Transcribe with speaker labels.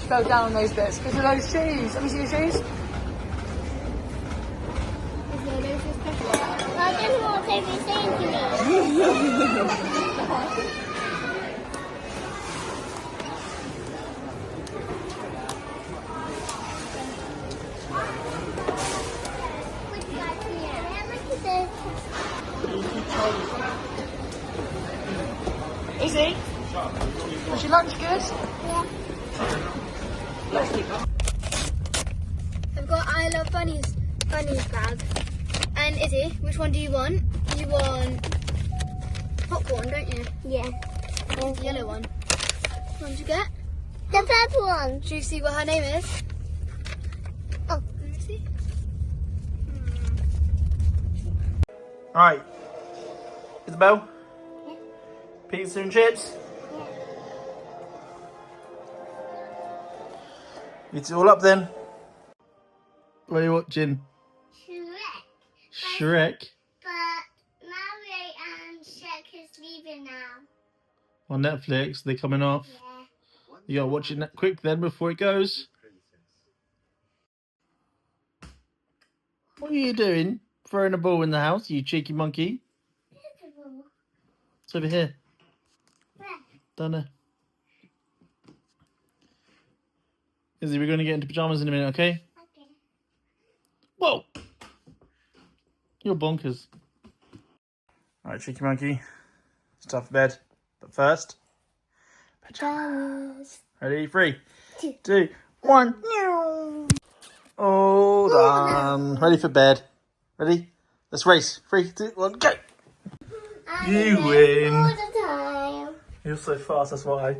Speaker 1: go down on those bits because of those shoes. Let me see your shoes.
Speaker 2: I don't know what they've been saying to me.
Speaker 1: Is he? Was your lunch good?
Speaker 2: Yeah. I've got I Love Bunnies bag. And Izzy, which one do you want? You want popcorn, don't you? Yeah. The yellow one. Which one did you get? The purple one. Do you see what her name is? Oh, let me see.
Speaker 3: Right. Isabel? Yeah. Pizza and chips? Yeah. It's all up then. What are you watching? Shrek.
Speaker 2: But Mario and Shrek is leaving now.
Speaker 3: On Netflix, they're coming off.
Speaker 2: Yeah.
Speaker 3: You gotta watch it quick then before it goes. What are you doing? Throwing a ball in the house, you cheeky monkey. It's over here.
Speaker 2: Where?
Speaker 3: Down there. Izzy, we're gonna get into pajamas in a minute, okay?
Speaker 2: Okay.
Speaker 3: Whoa! You're bonkers. Alright, cheeky monkey. It's time for bed. But first, pajamas. Ready? 3, 2, 1. All done. Ready for bed. Ready? Let's race. 3, 2, 1, go! You win.
Speaker 2: All the time.
Speaker 3: You're so fast, that's why.